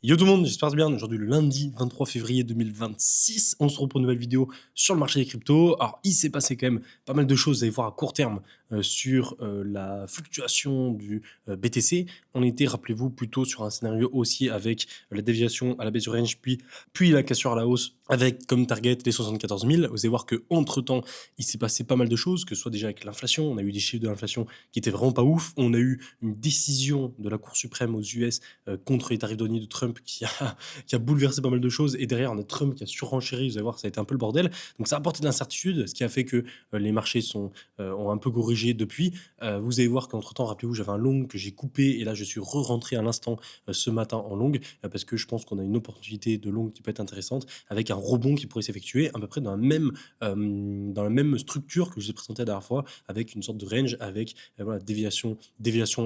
Yo tout le monde, j'espère bien. Aujourd'hui, le lundi 23 février 2026, on se retrouve pour une nouvelle vidéo sur le marché des cryptos. Alors, il s'est passé quand même pas mal de choses, vous allez voir à court terme, sur la fluctuation du BTC. On était, rappelez-vous, plutôt sur un scénario haussier avec la déviation à la baisse du range, puis la cassure à la hausse avec comme target les 74 000. Vous allez voir qu'entre-temps, il s'est passé pas mal de choses, que ce soit déjà avec l'inflation, on a eu des chiffres de l'inflation qui étaient vraiment pas ouf. On a eu une décision de la Cour suprême aux US contre les tarifs douaniers de Trump qui a bouleversé pas mal de choses. Et derrière, on a Trump qui a surenchéri. Vous allez voir, ça a été un peu le bordel. Donc ça a apporté de l'incertitude, ce qui a fait que les marchés ont un peu corrigé depuis. Vous allez voir qu'entre-temps, rappelez-vous, j'avais un long que j'ai coupé et là, je suis re-rentré à l'instant ce matin en long parce que je pense qu'on a une opportunité de long qui peut être intéressante avec un rebond qui pourrait s'effectuer à peu près dans la même structure que je vous ai présenté la dernière fois avec une sorte de range avec voilà, déviation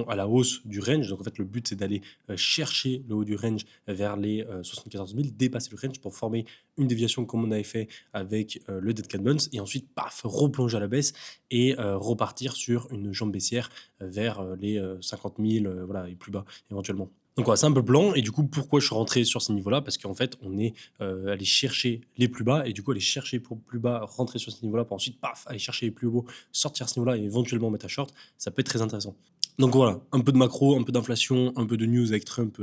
à la hausse du range. Donc en fait, le but, c'est d'aller chercher le haut du range vers les 74 000, dépasser le range pour former une déviation comme on avait fait avec le Dead Cat Bounce et ensuite, paf, replonger à la baisse et repartir sur une jambe baissière vers les 50 000 voilà, et plus bas éventuellement. Donc voilà, c'est un peu blanc. Et du coup, pourquoi je suis rentré sur ces niveaux-là? Parce qu'en fait, on est allé chercher les plus bas et du coup, aller chercher pour plus bas, rentrer sur ce niveau-là pour ensuite, paf, aller chercher les plus hauts, sortir ce niveau-là et éventuellement mettre à short, ça peut être très intéressant. Donc voilà, un peu de macro, un peu d'inflation, un peu de news avec Trump,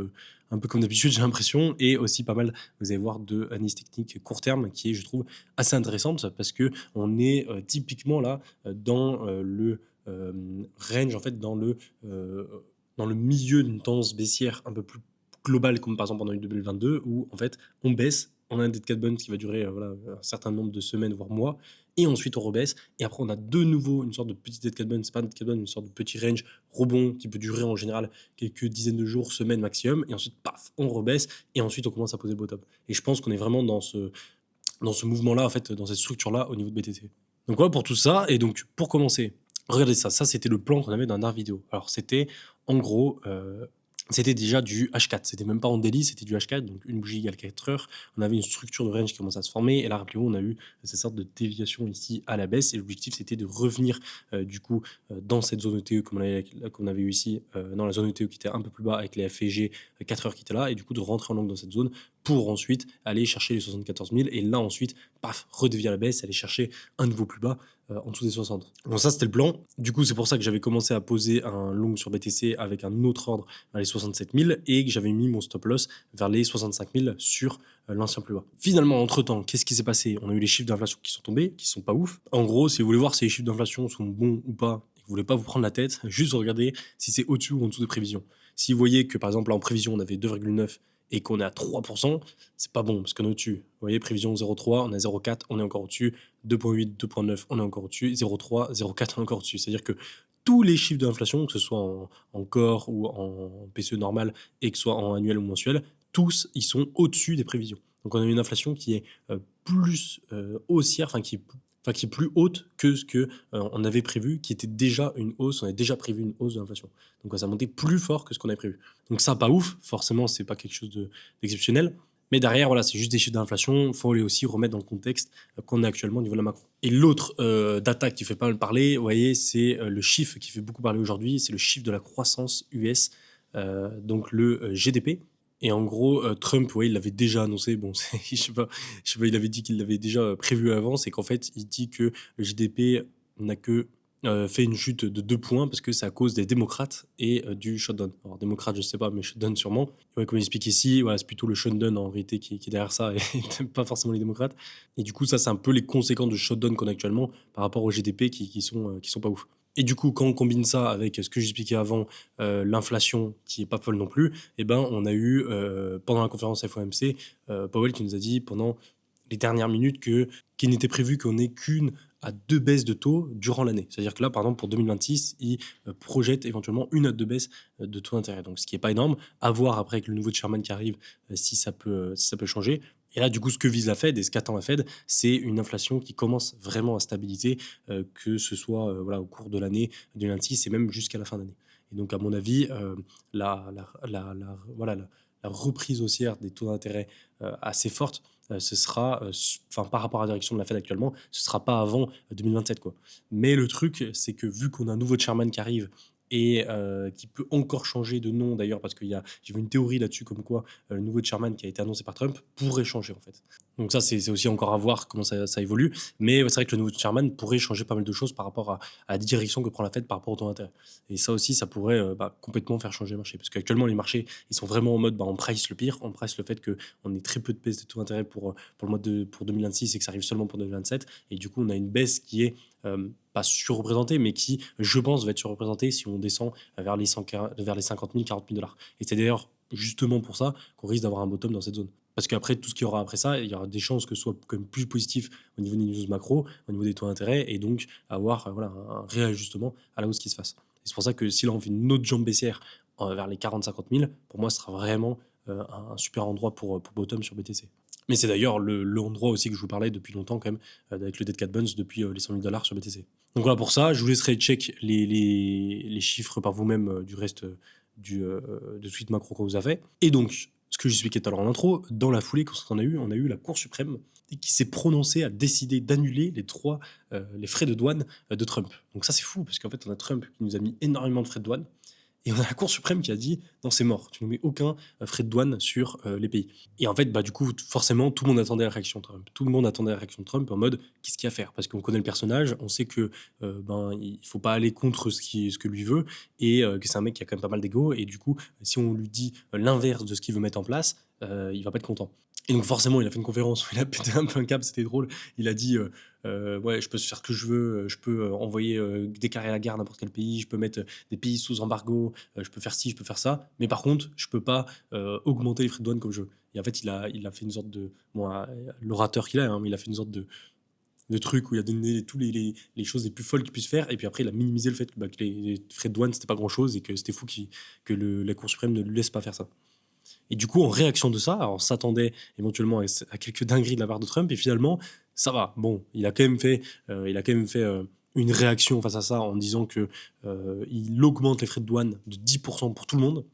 un peu comme d'habitude, j'ai l'impression, et aussi pas mal, vous allez voir, de analyse technique court terme qui est, je trouve, assez intéressante parce que on est typiquement là dans le range, en fait, dans le milieu d'une tendance baissière un peu plus globale, comme par exemple pendant 2022, où en fait on baisse, on a un dead cat bounce qui va durer voilà, un certain nombre de semaines, voire mois, et ensuite on rebaisse, et après on a de nouveau une sorte de petit dead cat bounce, pas un dead cat bounce, une sorte de petit range rebond qui peut durer en général quelques dizaines de jours, semaines maximum, et ensuite paf, on rebaisse, et ensuite on commence à poser le bottom. Et je pense qu'on est vraiment dans ce mouvement-là, en fait, dans cette structure-là au niveau de BTC. Donc voilà pour tout ça. Et donc pour commencer, regardez ça. Ça, c'était le plan qu'on avait dans la dernière vidéo. Alors c'était en gros, c'était déjà du H4. C'était même pas en daily, c'était du H4. Donc une bougie égale 4 heures. On avait une structure de range qui commençait à se former. Et là, rappelez-vous, on a eu cette sorte de déviation ici à la baisse. Et l'objectif, c'était de revenir du coup dans cette zone ETE comme on avait eu ici, dans la zone ETE qui était un peu plus bas avec les FG 4 heures qui étaient là. Et du coup, de rentrer en long dans cette zone pour ensuite aller chercher les 74 000 et là ensuite, paf, redevient à la baisse, aller chercher un niveau plus bas en dessous des 60. Donc ça, c'était le plan. Du coup, c'est pour ça que j'avais commencé à poser un long sur BTC avec un autre ordre vers les 67 000 et que j'avais mis mon stop loss vers les 65 000 sur l'ancien plus bas. Finalement, entre-temps, qu'est-ce qui s'est passé? On a eu les chiffres d'inflation qui sont tombés, qui sont pas ouf. En gros, si vous voulez voir si les chiffres d'inflation sont bons ou pas, et que vous voulez pas vous prendre la tête, juste regardez si c'est au-dessus ou en dessous des prévisions. Si vous voyez que par exemple là, en prévision, on avait 2,9 et qu'on est à 3%, c'est pas bon parce qu'on est au-dessus. Vous voyez, prévision 0,3, on est à 0,4, on est encore au-dessus. 2,8, 2,9, on est encore au-dessus. 0,3, 0,4, on est encore au-dessus. C'est-à-dire que tous les chiffres de l'inflation, que ce soit en corps ou en PCE normal et que ce soit en annuel ou mensuel, tous, ils sont au-dessus des prévisions. Donc on a une inflation qui est plus haussière, qui est plus haute que ce que on avait prévu, qui était déjà une hausse, on avait déjà prévu une hausse de l'inflation. Donc ça a monté plus fort que ce qu'on avait prévu. Donc ça, pas ouf, forcément, c'est pas quelque chose d'exceptionnel. Mais derrière, voilà, c'est juste des chiffres d'inflation. Il faut les aussi remettre dans le contexte qu'on a actuellement au niveau de la macro. Et l'autre data qui fait pas mal parler, vous voyez, c'est le chiffre qui fait beaucoup parler aujourd'hui, c'est le chiffre de la croissance US, donc le GDP. Et en gros, Trump, ouais, il l'avait déjà annoncé. Bon, je sais pas, il avait dit qu'il l'avait déjà prévu avant. C'est qu'en fait, il dit que le GDP n'a que fait une chute de 2 points parce que c'est à cause des démocrates et du shutdown. Alors, démocrates, je sais pas, mais shutdown sûrement. Ouais, comme il explique ici, voilà, c'est plutôt le shutdown en réalité qui est derrière ça et pas forcément les démocrates. Et du coup, ça, c'est un peu les conséquences du shutdown qu'on a actuellement par rapport au GDP qui sont pas ouf. Et du coup, quand on combine ça avec ce que j'expliquais avant, l'inflation qui est pas folle non plus, eh ben, on a eu, pendant la conférence FOMC, Powell qui nous a dit pendant les dernières minutes qu'il n'était prévu qu'on ait qu'une à 2 baisses de taux durant l'année. C'est-à-dire que là, par exemple, pour 2026, il projette éventuellement une à deux baisses de taux d'intérêt. Donc, ce qui est pas énorme. À voir après avec le nouveau chairman qui arrive, si ça peut changer. Et là, du coup, ce que vise la Fed et ce qu'attend la Fed, c'est une inflation qui commence vraiment à stabiliser, que ce soit voilà, au cours de l'année 2026 et même jusqu'à la fin d'année. Et donc, à mon avis, voilà, la reprise haussière des taux d'intérêt assez forte, ce sera, par rapport à la direction de la Fed actuellement, ce sera pas avant 2027, quoi. Mais le truc, c'est que vu qu'on a un nouveau chairman qui arrive et qui peut encore changer de nom d'ailleurs parce j'ai vu une théorie là-dessus comme quoi le nouveau chairman qui a été annoncé par Trump pourrait changer en fait. Donc ça, c'est aussi encore à voir comment ça évolue. Mais ouais, c'est vrai que le nouveau chairman pourrait changer pas mal de choses par rapport à la direction que prend la Fed par rapport au taux d'intérêt. Et ça aussi, ça pourrait complètement faire changer le marché. Parce qu'actuellement, les marchés, ils sont vraiment en mode, on price le pire, on price le fait qu'on ait très peu de baisse de taux d'intérêt pour 2026 et que ça arrive seulement pour 2027. Et du coup, on a une baisse qui est pas surreprésentée, mais qui, je pense, va être surreprésentée si on descend vers les 100, vers les 50 000, 40 000 dollars. Et c'est d'ailleurs justement pour ça qu'on risque d'avoir un bottom dans cette zone. Parce qu'après, tout ce qu'il y aura après ça, il y aura des chances que ce soit quand même plus positif au niveau des news macro, au niveau des taux d'intérêt, et donc avoir voilà, un réajustement à la hausse qui se fasse. Et c'est pour ça que si là on fait une autre jambe baissière vers les 40-50 000, pour moi, ce sera vraiment un super endroit pour bottom sur BTC. Mais c'est d'ailleurs l'endroit aussi que je vous parlais depuis longtemps quand même, avec le Dead Cat Buns depuis les 100 000 dollars sur BTC. Donc voilà pour ça, je vous laisserai check les chiffres par vous-même du reste de tweet macro qu'on vous a fait. Et donc, ce que j'expliquais tout à l'heure en intro, dans la foulée, quand on a eu la Cour suprême qui s'est prononcée à décider d'annuler les frais de douane de Trump. Donc ça c'est fou, parce qu'en fait on a Trump qui nous a mis énormément de frais de douane, et on a la Cour suprême qui a dit non, c'est mort, tu ne mets aucun frais de douane sur les pays. Et en fait, du coup, forcément, tout le monde attendait la réaction de Trump. Tout le monde attendait la réaction de Trump en mode qu'est-ce qu'il y a à faire? Parce qu'on connaît le personnage, on sait que il faut pas aller contre ce que lui veut, et que c'est un mec qui a quand même pas mal d'ego. Et du coup, si on lui dit l'inverse de ce qu'il veut mettre en place, il va pas être content. Et donc forcément, il a fait une conférence où il a pété un peu un câble, c'était drôle. Il a dit ouais, je peux faire ce que je veux, je peux envoyer déclarer la guerre à n'importe quel pays, je peux mettre des pays sous embargo, je peux faire ci, je peux faire ça, mais par contre, je peux pas augmenter les frais de douane comme je veux. Et en fait, il a fait une sorte de l'orateur qu'il a, hein, mais il a fait une sorte de truc où il a donné tous les choses les plus folles qu'il puisse faire, et puis après il a minimisé le fait que les frais de douane c'était pas grand chose et que c'était fou que la Cour suprême ne lui laisse pas faire ça. Et du coup, en réaction de ça, alors on s'attendait éventuellement à quelques dingueries de la part de Trump, et finalement, ça va. Bon, il a quand même fait, une réaction face à ça en disant que il augmente les frais de douane de 10% pour tout le monde,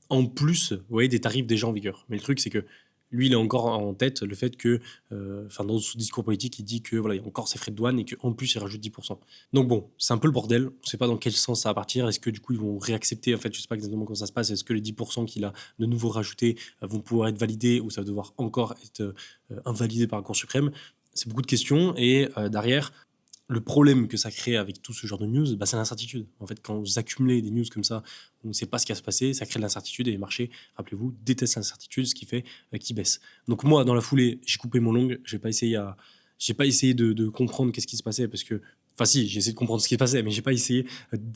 en plus, vous voyez, des tarifs déjà en vigueur. Mais le truc, c'est que lui, il a encore en tête le fait que, dans son discours politique, il dit que voilà, il y a encore ses frais de douane et qu'en plus, il rajoute 10%. Donc bon, c'est un peu le bordel. On ne sait pas dans quel sens ça va partir. Est-ce que du coup, ils vont réaccepter? En fait, je sais pas exactement comment ça se passe. Est-ce que les 10% qu'il a de nouveau rajoutés vont pouvoir être validés, ou ça va devoir encore être invalidé par la Cour suprême? C'est beaucoup de questions. Et derrière, le problème que ça crée avec tout ce genre de news, c'est l'incertitude. En fait, quand vous accumulez des news comme ça, on ne sait pas ce qui va se passer, ça crée de l'incertitude, et les marchés, rappelez-vous, détestent l'incertitude, ce qui fait qu'ils baissent. Donc moi, dans la foulée, j'ai coupé mon long, j'ai pas essayé de comprendre qu'est-ce qui se passait, parce que, enfin si, j'ai essayé de comprendre ce qui se passait, mais j'ai pas essayé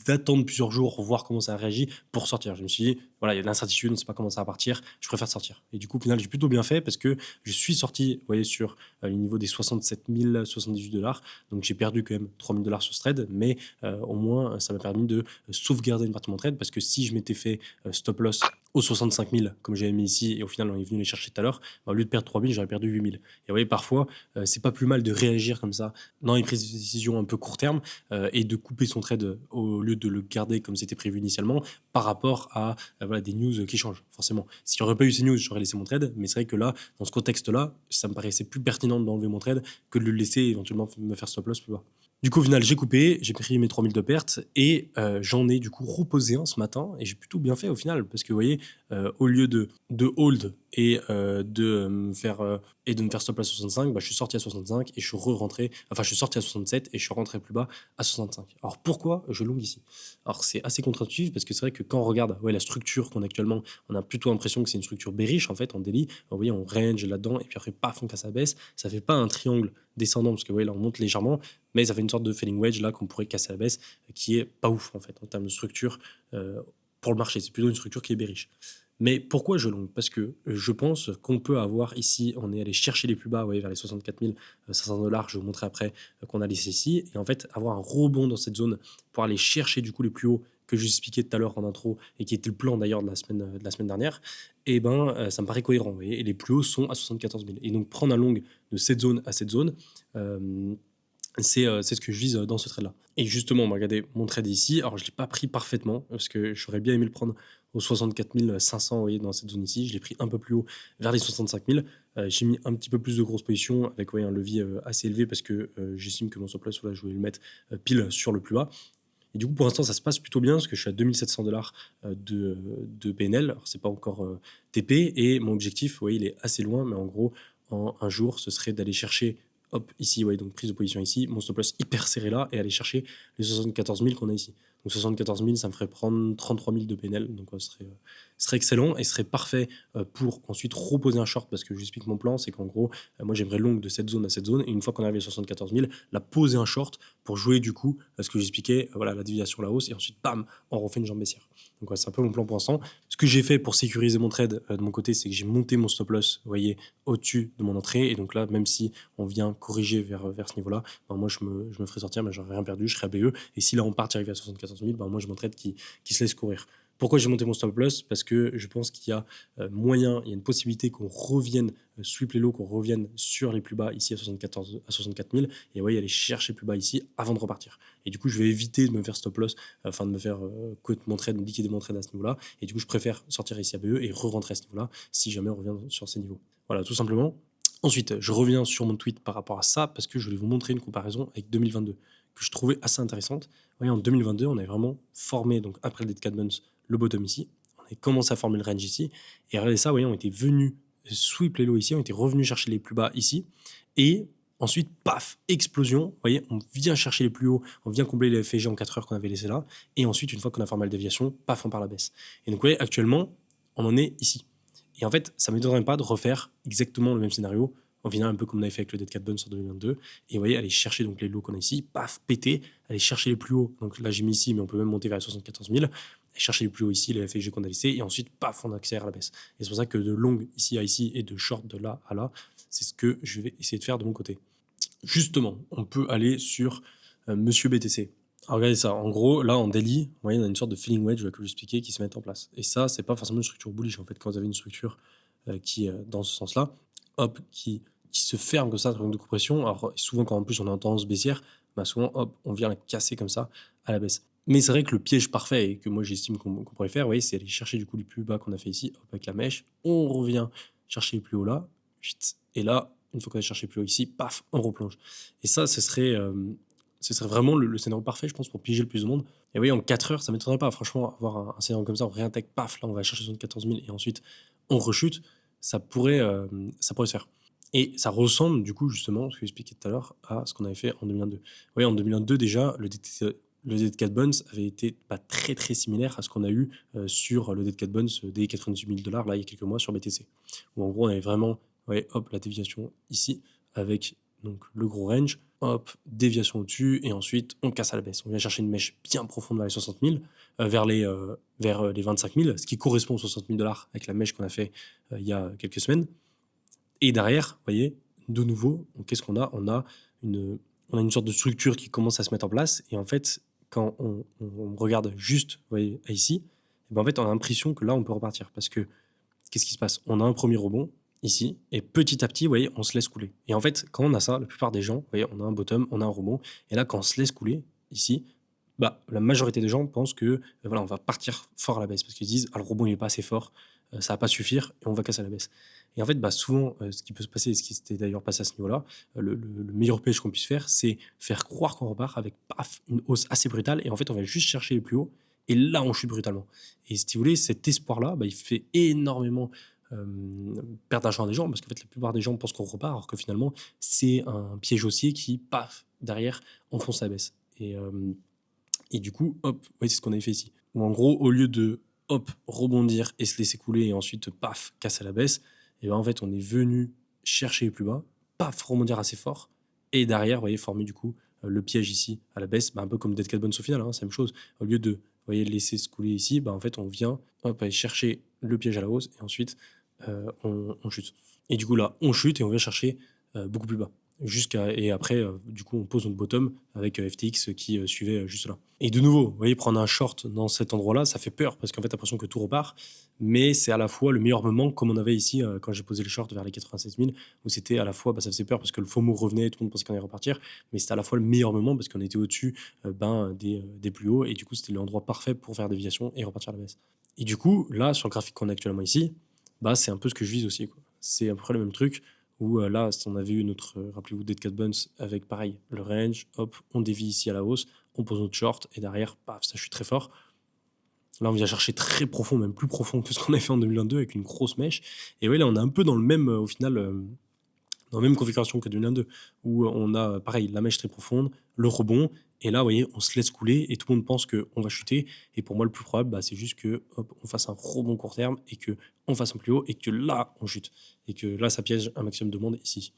d'attendre plusieurs jours, voir comment ça a réagi pour sortir. Je me suis dit, voilà, il y a de l'incertitude, on ne sait pas comment ça va partir, je préfère sortir. Et du coup, au final, j'ai plutôt bien fait, parce que je suis sorti, vous voyez, sur le niveau des 67 000, 78 dollars. Donc j'ai perdu quand même 3 000 dollars sur ce trade, mais au moins ça m'a permis de sauvegarder une partie de mon trade, parce que si je m'étais fait stop loss aux 65 000 comme j'avais mis ici, et au final on est venu les chercher tout à l'heure, au lieu de perdre 3 000, j'aurais perdu 8 000. Et vous voyez, parfois c'est pas plus mal de réagir comme ça dans les prises de décision un peu court terme, et de couper son trade au lieu de le garder comme c'était prévu initialement, par rapport à voilà, des news qui changent forcément. S'il n'y aurait pas eu ces news, j'aurais laissé mon trade, mais c'est vrai que là, dans ce contexte-là, ça me paraissait plus pertinent d'enlever mon trade que de le laisser éventuellement me faire stop loss plus bas. Du coup, au final, j'ai coupé, j'ai pris mes 3000 de pertes, et j'en ai du coup reposé un ce matin, et j'ai plutôt bien fait au final, parce que vous voyez, au lieu de hold et de me faire stop à 65, je suis sorti à 65 et je suis re-rentré, enfin je suis sorti à 67 et je suis rentré plus bas à 65. Alors pourquoi je long ici? Alors c'est assez contre-intuitif, parce que c'est vrai que quand on regarde la structure qu'on a actuellement, on a plutôt l'impression que c'est une structure bearish en fait en daily. Vous voyez, on range là-dedans, et puis après paf, on casse sa baisse, ça fait pas un triangle descendant, parce que vous voyez là on monte légèrement, mais ça fait une sorte de falling wedge là qu'on pourrait casser à la baisse, qui est pas ouf en fait en termes de structure pour le marché. C'est plutôt une structure qui est bearish. Mais pourquoi je long? Parce que je pense qu'on peut avoir ici, on est allé chercher les plus bas, vous voyez, vers les 64 500 dollars, je vous montrerai après qu'on a laissé ici, et en fait avoir un rebond dans cette zone pour aller chercher du coup les plus hauts que je vous expliquais tout à l'heure en intro, et qui était le plan d'ailleurs de la semaine dernière, et ça me paraît cohérent, vous voyez, et les plus hauts sont à 74 000. Et donc prendre un long de cette zone à cette zone, c'est ce que je vise dans ce trade-là. Et justement, regardez mon trade ici. Alors, je ne l'ai pas pris parfaitement, parce que j'aurais bien aimé le prendre aux 64 500, vous voyez, dans cette zone ici. Je l'ai pris un peu plus haut, vers les 65 000. J'ai mis un petit peu plus de grosses positions, avec un levier assez élevé, parce que j'estime que mon stop loss, je voulais le mettre pile sur le plus bas. Et du coup, pour l'instant, ça se passe plutôt bien parce que je suis à 2700 $ de PNL. Alors, c'est pas encore TP et mon objectif, oui, il est assez loin, mais en gros, en un jour, ce serait d'aller chercher, hop, ici, ouais, donc prise de position ici, mon stop loss hyper serré là et aller chercher les 74 000 qu'on a ici. Donc 74 000, ça me ferait prendre 33 000 de PNL, donc ce serait excellent et ce serait parfait pour ensuite reposer un short parce que je vous explique mon plan, c'est qu'en gros, moi j'aimerais long de cette zone à cette zone et une fois qu'on arrive à 74 000, la poser un short pour jouer du coup ce que j'expliquais, voilà, la déviation à la hausse et ensuite bam, on refait une jambe baissière. Donc ouais, c'est un peu mon plan pour l'instant. Ce que j'ai fait pour sécuriser mon trade de mon côté, c'est que j'ai monté mon stop loss, vous voyez, au-dessus de mon entrée et donc là, même si on vient corriger vers ce niveau-là, ben moi je me ferai sortir, mais j'aurais rien perdu, je serai ABE et si là on part arriver à 74 000, ben moi j'ai mon trade qui se laisse courir. Pourquoi j'ai monté mon stop loss? Parce que je pense qu'il y a moyen, il y a une possibilité qu'on revienne sweep les lows, qu'on revienne sur les plus bas ici à 64 000 et ouais, aller chercher plus bas ici avant de repartir. Et du coup, je vais éviter de me faire stop loss, enfin de me faire quote mon trade, me liquider mon trade à ce niveau-là. Et du coup, je préfère sortir ici à BE et re-rentrer à ce niveau-là si jamais on revient sur ces niveaux. Voilà, tout simplement. Ensuite, je reviens sur mon tweet par rapport à ça parce que je voulais vous montrer une comparaison avec 2022 que je trouvais assez intéressante. Vous voyez, en 2022, on avait vraiment formé, donc après le Dead Cat Bounce, le bottom ici. On a commencé à former le range ici. Et regardez ça, vous voyez, on était venu sweep les lows ici, on était revenu chercher les plus bas ici. Et ensuite, paf, explosion. Vous voyez, on vient chercher les plus hauts, on vient combler les FG en 4 heures qu'on avait laissé là. Et ensuite, une fois qu'on a formé la déviation, paf, on part à la baisse. Et donc, vous voyez, actuellement, on en est ici. Et en fait, ça ne m'étonnerait pas de refaire exactement le même scénario au final, un peu comme on avait fait avec le Dead Cat Bounce en 2022. Et vous voyez, aller chercher donc les lows qu'on a ici, paf, péter, aller chercher les plus hauts. Donc là, j'ai mis ici, mais on peut même monter vers les 74 000. Aller chercher les plus hauts ici, les FG qu'on a laissés, et ensuite, paf, on accélère à la baisse. Et c'est pour ça que de long ici à ici et de short de là à là, c'est ce que je vais essayer de faire de mon côté. Justement, on peut aller sur Monsieur BTC. Alors regardez ça, en gros, là en daily, vous voyez, on a une sorte de feeling wedge que j'expliquais qui se met en place. Et ça, c'est pas forcément une structure bullish. En fait, quand vous avez une structure qui est dans ce sens-là, hop, qui se ferme comme ça, triangle de compression. Alors souvent, quand en plus on est en tendance baissière, bah souvent, hop, on vient la casser comme ça à la baisse. Mais c'est vrai que le piège parfait et que moi j'estime qu'on pourrait faire, vous voyez, c'est aller chercher du coup les plus bas qu'on a fait ici, hop, avec la mèche. On revient chercher les plus hauts là, et là, une fois qu'on a cherché plus haut ici, paf, on replonge. Et ça, ce serait vraiment le scénario parfait, je pense, pour piéger le plus de monde. Et oui, en 4 heures, ça ne m'étonnerait pas, franchement, avoir un scénario comme ça, on réintègre, paf, là, on va chercher 74 000 et ensuite on rechute, ça pourrait se faire. Et ça ressemble, du coup, justement, ce que j'expliquais tout à l'heure, à ce qu'on avait fait en 2022. Oui, en 2022, déjà, le Dead Cat Bounce avait été pas très très similaire à ce qu'on a eu sur le Dead Cat Bounce des 98 000 $, là, il y a quelques mois sur BTC. Où en gros, on avait vraiment, ouais, hop, la déviation ici, avec donc le gros range, hop, déviation au-dessus, et ensuite on casse à la baisse. On vient chercher une mèche bien profonde vers les 60 000, vers les 25 000, ce qui correspond aux 60 000 $ avec la mèche qu'on a fait il y a quelques semaines. Et derrière, vous voyez, de nouveau, qu'est-ce qu'on a on a une sorte de structure qui commence à se mettre en place, et en fait, quand on regarde juste, vous voyez, ici, et ben en fait, on a l'impression que là, on peut repartir, parce que qu'est-ce qui se passe? On a un premier rebond ici, et petit à petit, vous voyez, on se laisse couler. Et en fait, quand on a ça, la plupart des gens, vous voyez, on a un bottom, on a un rebond, et là, quand on se laisse couler ici, bah, la majorité des gens pensent que voilà, on va partir fort à la baisse parce qu'ils disent ah, le rebond il est pas assez fort, ça va pas suffire et on va casser à la baisse. Et en fait, bah, souvent, ce qui peut se passer, et ce qui s'était d'ailleurs passé à ce niveau-là, le meilleur piège qu'on puisse faire, c'est faire croire qu'on repart avec paf, une hausse assez brutale et en fait, on va juste chercher les plus hauts et là, on chute brutalement. Et si vous voulez, cet espoir-là, bah, il fait énormément perdre d'argent à des gens parce qu'en fait, la plupart des gens pensent qu'on repart alors que finalement, c'est un piège haussier qui, paf, derrière, enfonce la baisse. Et du coup, hop, ouais, c'est ce qu'on avait fait ici. Où en gros, au lieu de hop, rebondir et se laisser couler et ensuite paf, casser à la baisse, et ben en fait, on est venu chercher les plus bas, paf, rebondir assez fort, et derrière, vous voyez, former du coup le piège ici à la baisse, bah, un peu comme Dead Cat Bounce au final, hein, c'est la même chose. Au lieu de, vous voyez, laisser se couler ici, bah, en fait, on vient hop, aller chercher le piège à la hausse et ensuite on chute. Et du coup, là, on chute et on vient chercher beaucoup plus bas et après du coup on pose notre bottom avec FTX qui suivait juste là. Et de nouveau, vous voyez, prendre un short dans cet endroit-là, ça fait peur parce qu'en fait t'as l'impression que tout repart, mais c'est à la fois le meilleur moment comme on avait ici quand j'ai posé le short vers les 96 000 où c'était à la fois, ça faisait peur parce que le FOMO revenait, tout le monde pensait qu'on allait repartir, mais c'était à la fois le meilleur moment parce qu'on était au-dessus des plus hauts et du coup c'était l'endroit parfait pour faire déviation et repartir à la baisse. Et du coup là sur le graphique qu'on a actuellement ici, c'est un peu ce que je vise aussi, quoi. C'est à peu près le même truc où là, on avait eu notre, rappelez-vous, Dead Cat Bounce avec pareil, le range, hop, on dévie ici à la hausse, on pose notre short et derrière, paf, ça chute très fort. Là, on vient chercher très profond, même plus profond que ce qu'on avait fait en 2022 avec une grosse mèche. Et ouais, là, on est un peu dans le même, au final, dans la même configuration que 2022, où on a, pareil, la mèche très profonde, le rebond, et là, vous voyez, on se laisse couler, et tout le monde pense qu'on va chuter. Et pour moi, le plus probable, bah, c'est juste que hop, on fasse un rebond court terme, et que on fasse un plus haut, et que là, on chute. Et que là, ça piège un maximum de monde ici.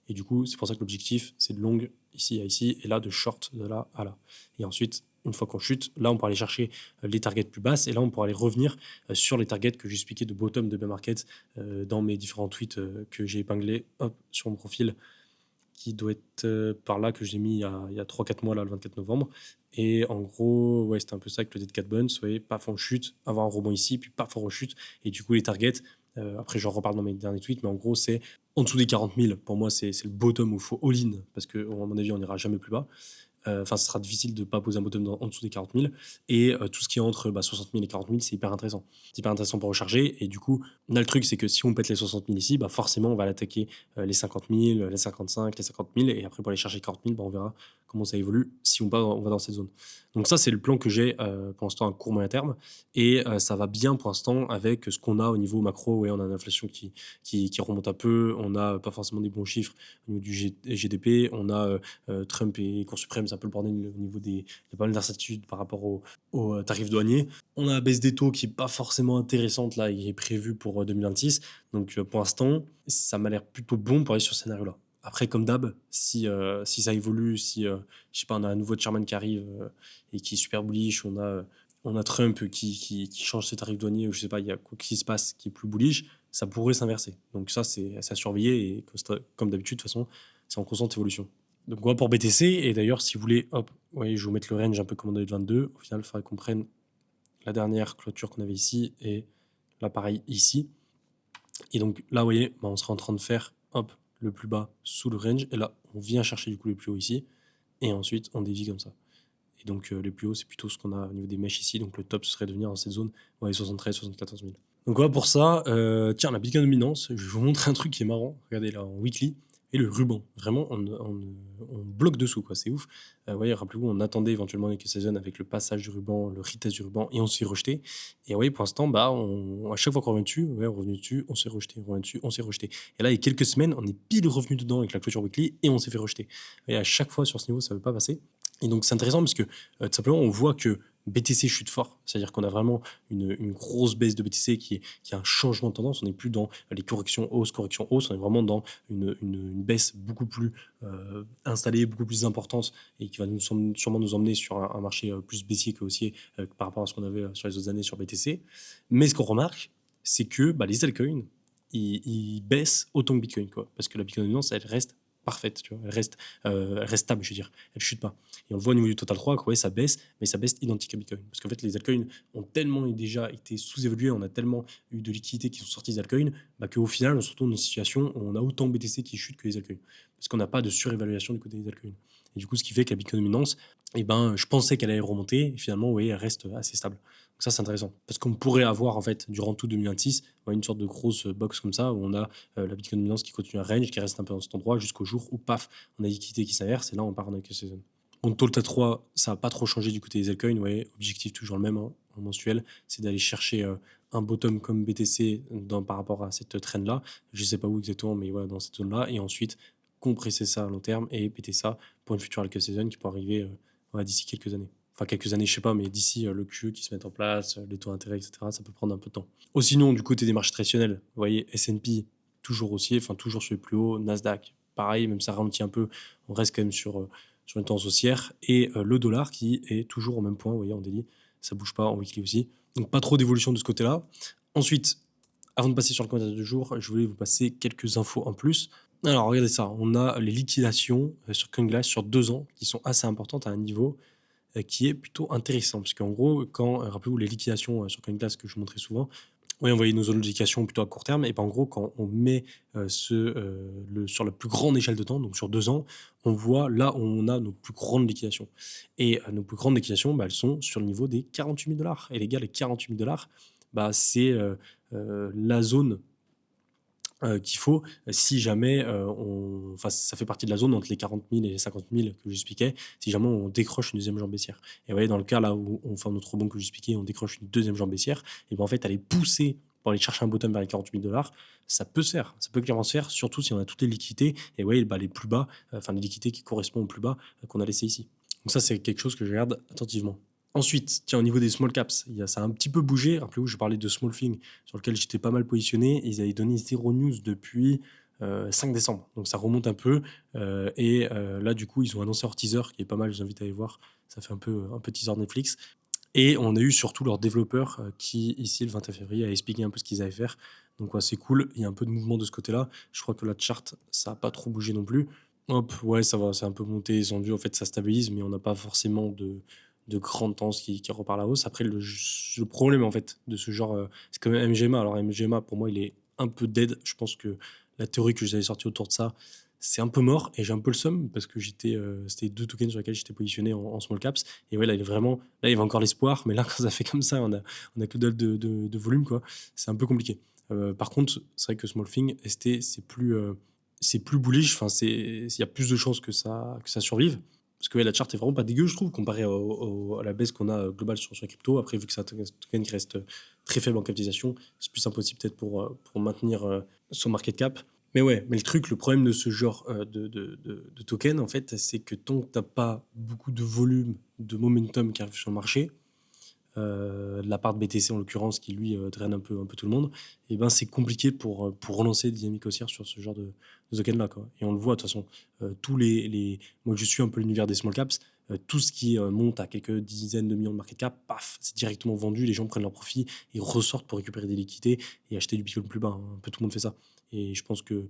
Et du coup, c'est pour ça que l'objectif, c'est de long ici à ici, et là, de short de là à là. Et ensuite, une fois qu'on chute, là, on pourra aller chercher les targets plus basses, et là, on pourra aller revenir sur les targets que j'ai expliqué de bottom de bear market dans mes différents tweets que j'ai épinglés hop, sur mon profil, qui doit être par là, que j'ai mis il y a 3-4 mois, là, le 24 novembre. Et en gros, ouais, c'était un peu ça avec le Dead Cat Bounce. Vous voyez, paf, on chute, avoir un rebond ici, puis paf, on rechute. Et du coup, les targets, après, j'en reparle dans mes derniers tweets, mais en gros, c'est en dessous des 40 000. Pour moi, c'est le bottom où il faut all-in, parce que, à mon avis, on n'ira jamais plus bas. Enfin, ce sera difficile de ne pas poser un bottom en dessous des 40 000. Et tout ce qui est entre 60 000 et 40 000, c'est hyper intéressant. C'est hyper intéressant pour recharger. Et du coup, là, le truc, c'est que si on pète les 60 000 ici, bah forcément, on va l'attaquer les 50 000, les 55, les 50 000. Et après, pour aller chercher 40 000, bah, on verra comment ça évolue si on va dans cette zone. Donc ça, c'est le plan que j'ai pour l'instant à court moyen terme. Et ça va bien pour l'instant avec ce qu'on a au niveau macro. Ouais, on a une inflation qui remonte un peu. On n'a pas forcément des bons chiffres au niveau du GDP. On a Trump et Cour suprême, c'est un peu le bordel au niveau des... Il y a pas mal d'incertitudes par rapport aux tarifs douaniers. On a la baisse des taux qui n'est pas forcément intéressante, là, il est prévu pour 2026. Donc pour l'instant, ça m'a l'air plutôt bon pour aller sur ce scénario-là. Après, comme d'hab, si ça évolue, si je sais pas, on a un nouveau chairman qui arrive et qui est super bullish, on a Trump qui change ses tarifs douaniers, ou je sais pas, il y a quoi qui se passe qui est plus bullish, ça pourrait s'inverser. Donc ça, c'est à surveiller, et comme d'habitude, de toute façon, c'est en constante évolution. Donc voilà pour BTC. Et d'ailleurs, si vous voulez, hop, ouais, je vais vous mettre le range un peu comme en 2022. Au final, il faudrait qu'on prenne la dernière clôture qu'on avait ici et là, pareil, ici. Et donc là, vous voyez, bah, on sera en train de faire hop, le plus bas sous le range. Et là, on vient chercher du coup les plus hauts ici. Et ensuite, on dévie comme ça. Et donc, les plus hauts, c'est plutôt ce qu'on a au niveau des mèches ici. Donc, le top, ce serait de venir dans cette zone, ouais, 73, 74 000. Donc, voilà pour ça. Tiens, la Bitcoin dominance, je vais vous montrer un truc qui est marrant. Regardez là, en weekly. Et le ruban, vraiment, on bloque dessous, quoi. C'est ouf. Ouais, rappelez-vous, on attendait éventuellement quelques saisons avec le passage du ruban, le retest du ruban, et on s'est rejeté. Et ouais, pour l'instant, bah, à chaque fois qu'on revient dessus, ouais, on revient dessus, on s'est rejeté, on revient dessus, on s'est rejeté. Et là, il y a quelques semaines, on est pile revenu dedans avec la clôture weekly et on s'est fait rejeter. Et à chaque fois sur ce niveau, ça ne veut pas passer. Et donc, c'est intéressant parce que tout simplement, on voit que BTC chute fort, c'est-à-dire qu'on a vraiment une grosse baisse de BTC qui a un changement de tendance. On n'est plus dans les corrections hausse, on est vraiment dans une baisse beaucoup plus installée, beaucoup plus importante, et qui va sûrement nous emmener sur un marché plus baissier que haussier par rapport à ce qu'on avait sur les autres années sur BTC. Mais ce qu'on remarque, c'est que bah, les altcoins, ils baissent autant que Bitcoin, quoi, parce que la Bitcoin dominance, elle reste parfaite, tu vois, elle reste stable, je veux dire, elle chute pas. Et on le voit au niveau du Total 3, que ouais, ça baisse, mais ça baisse identique à Bitcoin. Parce qu'en fait, les altcoins ont tellement déjà été sous-évalués, on a tellement eu de liquidités qui sont sorties des altcoins, bah, qu'au final, on se retrouve dans une situation où on a autant de BTC qui chute que les altcoins. Parce qu'on n'a pas de surévaluation du côté des altcoins. Et du coup, ce qui fait que la Bitcoin dominance, eh ben, je pensais qu'elle allait remonter, et finalement, oui, elle reste assez stable. Donc ça, c'est intéressant. Parce qu'on pourrait avoir, en fait, durant tout 2026, une sorte de grosse box comme ça, où on a la Bitcoin dominance qui continue à range, qui reste un peu dans cet endroit, jusqu'au jour où, paf, on a liquidité qui s'inverse, et là, on part en quelques saisons. Bon, Total 3, ça n'a pas trop changé du côté des altcoins. Ouais, objectif toujours le même, hein, en mensuel, c'est d'aller chercher un bottom comme BTC par rapport à cette trend-là. Je ne sais pas où exactement, mais voilà, dans cette zone-là. Et ensuite, compresser ça à long terme et péter ça pour une future alpha season qui peut arriver d'ici quelques années. Enfin, quelques années, je sais pas, mais d'ici le QE qui se met en place, les taux d'intérêt, etc., ça peut prendre un peu de temps. Oh, sinon, du côté des marchés traditionnels, vous voyez, S&P, toujours haussier, enfin, toujours sur les plus hauts. Nasdaq, pareil, même ça ralentit un peu, on reste quand même sur une tendance haussière. Et le dollar qui est toujours au même point, vous voyez, en daily, ça bouge pas, en weekly aussi. Donc, pas trop d'évolution de ce côté-là. Ensuite, avant de passer sur le commentaire du jour, je voulais vous passer quelques infos en plus. Alors, regardez ça, on a les liquidations sur CoinGlass sur 2 ans qui sont assez importantes à un niveau qui est plutôt intéressant. Parce qu'en gros, rappelez-vous, les liquidations sur CoinGlass que je montrais souvent, oui, on voyait nos zones de liquidation plutôt à court terme. Et ben, en gros, quand on met sur la plus grande échelle de temps, donc sur 2 ans, on voit là où on a nos plus grandes liquidations. Et nos plus grandes liquidations, bah, elles sont sur le niveau des 48 000 $. Et les gars, les 48 000 $, bah, c'est la zone qu'il faut si jamais enfin, ça fait partie de la zone entre les 40 000 et les 50 000 que j'expliquais, si jamais on décroche une deuxième jambe baissière. Et vous voyez, dans le cas là où on fait notre rebond que j'expliquais, on décroche une deuxième jambe baissière, et ben en fait, aller pousser pour aller chercher un bottom vers les 40 000 $, ça peut se faire, ça peut clairement se faire, surtout si on a toutes les liquidités, et ouais, bah, les plus bas, enfin les liquidités qui correspondent aux plus bas qu'on a laissé ici. Donc ça, c'est quelque chose que je regarde attentivement. Ensuite, tiens, au niveau des small caps, ça a un petit peu bougé. Rappelez-vous, je parlais de Small Thing, sur lequel j'étais pas mal positionné. Ils avaient donné zéro news depuis 5 décembre. Donc ça remonte un peu. Là, du coup, ils ont annoncé leur teaser, qui est pas mal, je vous invite à aller voir. Ça fait un peu teaser Netflix. Et on a eu surtout leur développeur qui, ici, le 21 février, a expliqué un peu ce qu'ils allaient faire. Donc ouais, c'est cool. Il y a un peu de mouvement de ce côté-là. Je crois que la chart, ça n'a pas trop bougé non plus. Hop, ouais, ça va, c'est un peu monté, descendu. En fait, ça stabilise, mais on n'a pas forcément de grande tendance qui repart à la hausse. Après, le problème, en fait, de ce genre, c'est quand même MGMA. Alors, MGMA, pour moi, il est un peu dead. Je pense que la théorie que j'avais sortie autour de ça, c'est un peu mort. Et j'ai un peu le seum parce que c'était deux tokens sur lesquels j'étais positionné en small caps. Et ouais, là, il est vraiment, là, il y avait encore l'espoir. Mais là, quand ça fait comme ça, on a que dalle de volume, quoi. C'est un peu compliqué. Par contre, c'est vrai que Small Thing, ST, c'est plus bullish. Enfin, il y a plus de chances que ça survive. Parce que ouais, la chart est vraiment pas dégueu, je trouve, comparé à la baisse qu'on a globale sur la crypto. Après, vu que c'est un token qui reste très faible en capitalisation, c'est plus impossible peut-être pour maintenir son market cap. Mais ouais, mais le problème de ce genre de token, en fait, c'est que tant que tu n'as pas beaucoup de volume, de momentum qui arrive sur le marché, de la part de BTC en l'occurrence, qui lui draine un peu tout le monde, et ben c'est compliqué pour relancer des dynamiques haussières sur ce genre de token-là, quoi. Et on le voit de toute façon, tous moi je suis un peu l'univers des small caps, tout ce qui monte à quelques dizaines de millions de market cap, paf, c'est directement vendu, les gens prennent leur profit, ils ressortent pour récupérer des liquidités et acheter du Bitcoin plus bas, hein. Un peu tout le monde fait ça. Et je pense que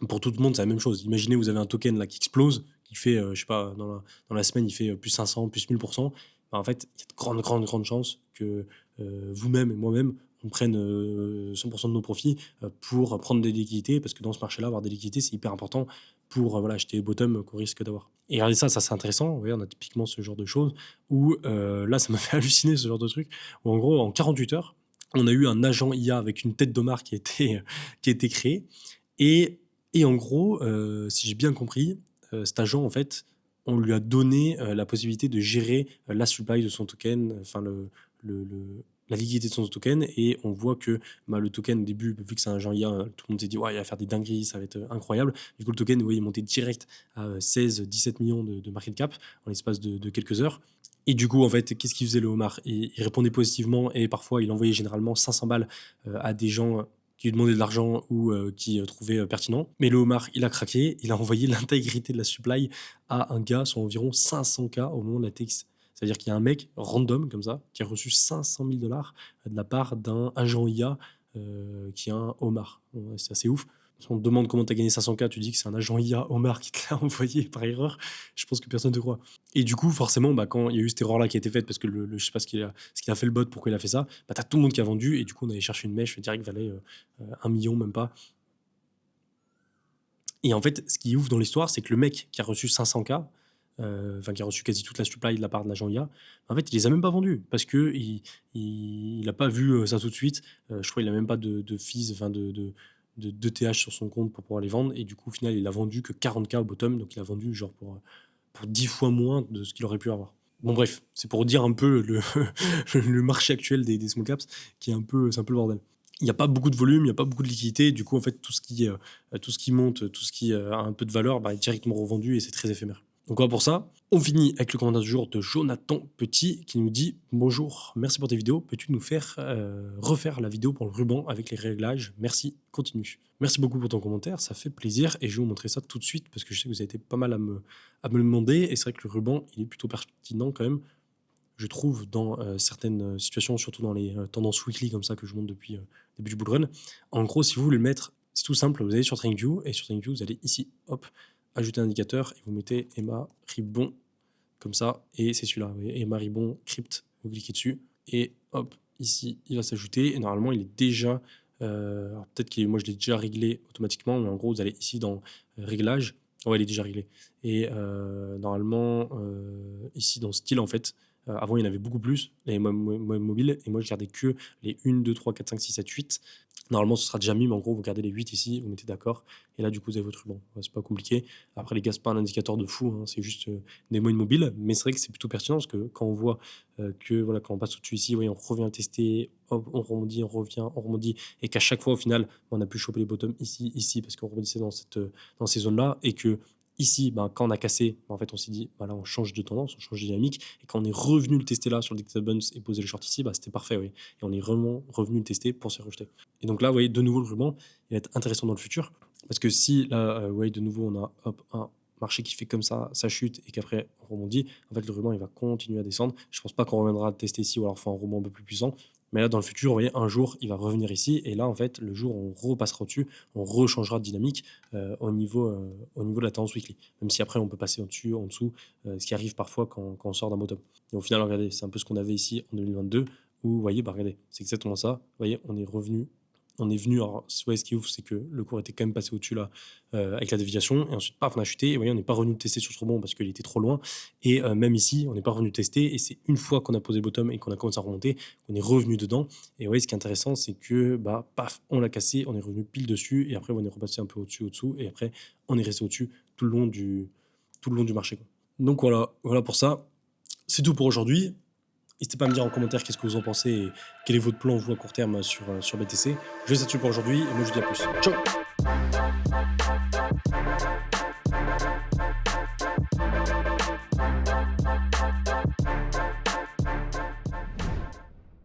pour tout le monde, c'est la même chose. Imaginez, vous avez un token là qui explose, qui fait, je sais pas, dans la semaine, il fait plus 500, plus 1000%. Bah, en fait, il y a de grandes chances que vous-même et moi-même, on prenne 100% de nos profits pour prendre des liquidités, parce que dans ce marché-là, avoir des liquidités, c'est hyper important pour voilà, acheter les bottoms qu'on risque d'avoir. Et regardez ça c'est intéressant. Vous voyez, on a typiquement ce genre de choses où là, ça m'a fait halluciner ce genre de truc, où en gros, en 48 heures, on a eu un agent IA avec une tête d'Omar qui a été créé. Et, et en gros, si j'ai bien compris, cet agent, en fait, on lui a donné la possibilité de gérer la supply de son token, enfin la liquidité de son token, et on voit que bah, le token au début, vu que c'est un genre IA, tout le monde s'est dit ouais, il va faire des dingueries, ça va être incroyable. Du coup, le token, ouais, il est monté direct à 16-17 millions de market cap en l'espace de quelques heures. Et du coup, en fait, qu'est-ce qu'il faisait le homard? Il répondait positivement et parfois il envoyait généralement 500 balles à des gens qui lui demandaient de l'argent ou qui trouvaient pertinent. Mais le homard, il a craqué, il a envoyé l'intégrité de la supply à un gars, soit environ 500K au moment de la TX. C'est-à-dire qu'il y a un mec random comme ça qui a reçu 500 000 $ de la part d'un agent IA qui est un homard. Ouais, c'est assez ouf. Si on te demande comment tu as gagné 500K, tu dis que c'est un agent IA homard qui te l'a envoyé par erreur. Je pense que personne ne te croit. Et du coup, forcément, bah, quand il y a eu cette erreur-là qui a été faite, parce que je sais pas ce qu'il a fait le bot, pourquoi il a fait ça, bah, tu as tout le monde qui a vendu, et du coup, on allait chercher une mèche direct valait 1 million, même pas. Et en fait, ce qui est ouf dans l'histoire, c'est que le mec qui a reçu 500K, qui a reçu quasi toute la supply de la part de l'agent IA, en fait, il les a même pas vendus parce que il a pas vu ça tout de suite. Je crois qu'il a même pas de fees, enfin de TH sur son compte pour pouvoir les vendre. Et du coup, au final, il a vendu que 40K au bottom, donc il a vendu genre pour 10 fois moins de ce qu'il aurait pu avoir. Bon, bref, c'est pour dire un peu le marché actuel des small caps, c'est un peu le bordel. Il n'y a pas beaucoup de volume, il n'y a pas beaucoup de liquidité. Du coup, en fait, tout ce qui monte, tout ce qui a un peu de valeur, bah, est directement revendu et c'est très éphémère. Donc voilà pour ça. On finit avec le commentaire du jour de Jonathan Petit qui nous dit « Bonjour, merci pour tes vidéos. Peux-tu nous faire refaire la vidéo pour le ruban avec les réglages? Merci, continue. » Merci beaucoup pour ton commentaire, ça fait plaisir et je vais vous montrer ça tout de suite parce que je sais que vous avez été pas mal à me le demander et c'est vrai que le ruban, il est plutôt pertinent quand même, je trouve, dans certaines situations, surtout dans les tendances weekly comme ça que je monte depuis le début du bull run. En gros, si vous voulez le mettre, c'est tout simple, vous allez sur TradingView et sur TradingView, vous allez ici, hop, ajouter un indicateur et vous mettez Emma Ribon comme ça et c'est celui-là, vous voyez, Emma Ribon Crypt, vous cliquez dessus et hop, ici, il va s'ajouter et normalement, il est déjà, alors peut-être que moi je l'ai déjà réglé automatiquement, mais en gros, vous allez ici dans réglages, ouais, il est déjà réglé et normalement, ici dans style en fait, Avant, il y en avait beaucoup plus, les moyennes mobiles, et moi, je gardais que les 1, 2, 3, 4, 5, 6, 7, 8. Normalement, ce sera déjà mis, mais en gros, vous gardez les 8 ici, vous mettez d'accord, et là, du coup, vous avez votre ruban. Ouais, c'est pas compliqué. Après, les gars, c'est pas un indicateur de fou, hein, c'est juste des moyennes mobiles, mais c'est vrai que c'est plutôt pertinent parce que quand on voit que voilà, quand on passe au-dessus ici, voyez, on revient tester, hop, on rebondit, on revient, on rebondit, et qu'à chaque fois, au final, on a pu choper les bottoms ici, ici, parce qu'on rebondissait dans ces zones-là, et que ici, ben, quand on a cassé, ben, en fait, on s'est dit, voilà, on change de tendance, on change de dynamique, et quand on est revenu le tester là sur le Dictated Bounce et poser le short ici, bah, c'était parfait, oui. Et on est vraiment revenu le tester pour se rejeter. Et donc là, vous voyez, de nouveau, le ruban, il va être intéressant dans le futur, parce que si là, vous voyez, de nouveau, on a hop, un marché qui fait comme ça chute, et qu'après on rebondit, en fait, le ruban, il va continuer à descendre. Je pense pas qu'on reviendra le tester ici, ou alors faire un rebond un peu plus puissant. Mais là, dans le futur, vous voyez, un jour, il va revenir ici, et là, en fait, le jour où on repassera au-dessus, on rechangera de dynamique au niveau de la tendance weekly. Même si après, on peut passer au-dessus, en dessous, ce qui arrive parfois quand on sort d'un bottom. Et au final, regardez, c'est un peu ce qu'on avait ici en 2022, où, vous voyez, bah, regardez, c'est exactement ça. Vous voyez, on est venu, alors, ouais, ce qui est ouf, c'est que le cours était quand même passé au-dessus là, avec la déviation, et ensuite, paf, on a chuté, et vous voyez, on n'est pas revenu le tester sur ce rebond parce qu'il était trop loin, et même ici, on n'est pas revenu le tester, et c'est une fois qu'on a posé bottom et qu'on a commencé à remonter, qu'on est revenu dedans, et vous voyez, ce qui est intéressant, c'est que, bah, paf, on l'a cassé, on est revenu pile dessus, et après, on est repassé un peu au-dessus, au-dessous, et après, on est resté au-dessus tout le long du marché, quoi. Donc voilà pour ça. C'est tout pour aujourd'hui. N'hésitez pas à me dire en commentaire qu'est-ce que vous en pensez et quel est votre plan, vous, à court terme sur BTC. Je vais là-dessus pour aujourd'hui, et moi je vous dis à plus. Ciao!